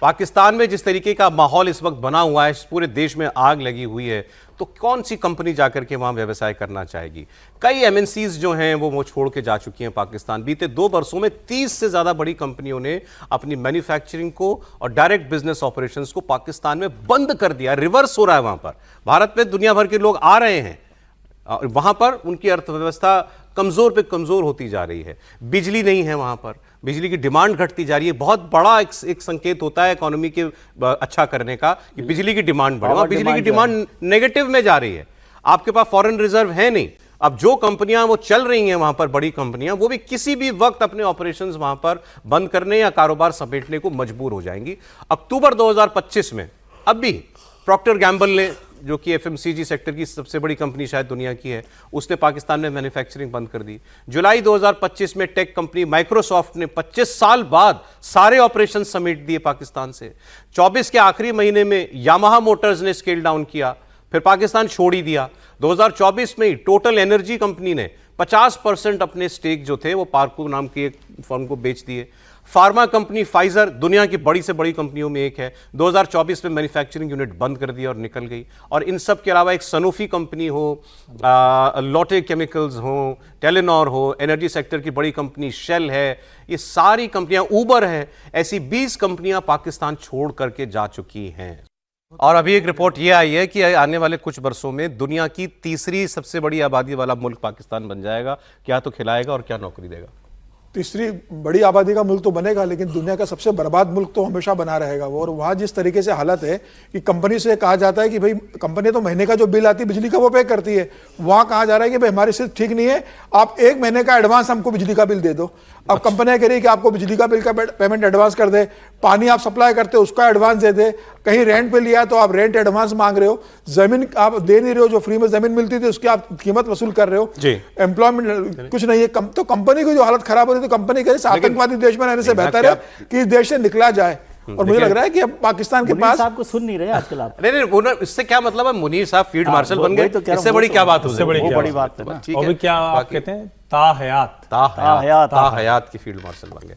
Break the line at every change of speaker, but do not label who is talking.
पाकिस्तान में जिस तरीके का माहौल इस वक्त बना हुआ है, पूरे देश में आग लगी हुई है, तो कौन सी कंपनी जाकर के वहां व्यवसाय करना चाहेगी। कई एमएनसीज जो हैं वो छोड़ के जा चुकी हैं पाकिस्तान। बीते 2 वर्षों में 30 से ज्यादा बड़ी कंपनियों ने अपनी मैन्युफैक्चरिंग को और डायरेक्ट बिजनेस ऑपरेशंस को पाकिस्तान में बंद कर दिया। रिवर्स हो रहा है वहां पर। भारत में दुनिया भर के लोग आ रहे हैं और वहां पर उनकी अर्थव्यवस्था कमजोर पे कमजोर होती जा रही है। बिजली नहीं है वहां पर, बिजली की डिमांड घटती जा रही है। बहुत बड़ा एक संकेत होता है इकोनॉमी के अच्छा करने का कि बिजली की डिमांड बढ़े। बिजली की डिमांड नेगेटिव में जा रही है। आपके पास फॉरेन रिजर्व है नहीं। अब जो कंपनियां वो चल रही हैं वहां पर, बड़ी कंपनियां, वो भी किसी भी वक्त अपने ऑपरेशंस वहां पर बंद करने या कारोबार समेटने को मजबूर हो जाएंगी। अक्टूबर 2025 में अब भी प्रॉक्टर गैम्बल ने, जो कि एफएमसीजी सेक्टर की सबसे बड़ी कंपनी शायद दुनिया की है, उसने पाकिस्तान में मैन्युफैक्चरिंग बंद कर दी। जुलाई 2025 में टेक कंपनी माइक्रोसॉफ्ट ने 25 साल बाद सारे ऑपरेशन समेट दिए पाकिस्तान से। 24 के आखिरी महीने में यामाहा मोटर्स ने स्केल डाउन किया, फिर पाकिस्तान छोड़ ही दिया। 2024 में ही टोटल एनर्जी कंपनी ने 50% अपने स्टेक जो थे वो पार्को नाम की एक फर्म को बेच दिए। फार्मा कंपनी फाइजर दुनिया की बड़ी से बड़ी कंपनियों में एक है, 2024 में मैन्युफैक्चरिंग यूनिट बंद कर दिया और निकल गई। और इन सब के अलावा एक सनोफी कंपनी हो, लॉटे केमिकल्स हो, टेलेनॉर हो, एनर्जी सेक्टर की बड़ी कंपनी शेल है, ये सारी कंपनियां, ऊबर है, ऐसी 20 कंपनियां पाकिस्तान छोड़ करके जा चुकी हैं। और अभी एक रिपोर्ट ये आई है कि आने वाले कुछ वर्षों में दुनिया की तीसरी सबसे बड़ी आबादी वाला मुल्क पाकिस्तान बन जाएगा। क्या तो खिलाएगा और क्या नौकरी देगा।
तीसरी बड़ी आबादी का मुल्क तो बनेगा, लेकिन दुनिया का सबसे बर्बाद मुल्क तो हमेशा बना रहेगा वो। और वहाँ जिस तरीके से हालत है कि कंपनी से कहा जाता है कि भाई कंपनी तो महीने का जो बिल आती है बिजली का वो पे करती है, वहाँ कहा जा रहा है कि भाई हमारी स्थिति ठीक नहीं है, आप 1 महीने का एडवांस हमको बिजली का बिल दे दो। अब कंपनियां कह रही है कि आपको बिजली का बिल का पेमेंट एडवांस कर दे, पानी आप सप्लाई करते हो उसका एडवांस दे दे, कहीं रेंट पे लिया तो आप रेंट एडवांस मांग रहे हो, जमीन आप दे नहीं रहे हो, जो फ्री में जमीन मिलती थी उसकी आप कीमत वसूल कर रहे हो, एम्प्लॉयमेंट कुछ नहीं है। तो कंपनी की जो हालत खराब हो रही है, तो कंपनी कह रही है आतंकवादी देश में रहने से बेहतर है कि इस देश से निकला जाए। और मुझे लग रहा है कि अब पाकिस्तान के पास
आपको सुन नहीं रहे आजकल आप।
नहीं, इससे क्या मतलब है? मुनीर साहब फील्ड मार्शल बन गए, इससे बड़ी क्या बात हो
सकती है? बड़ी बात है ना।
और क्या आप कहते हैं, ताहयात
की फील्ड मार्शल बन गए।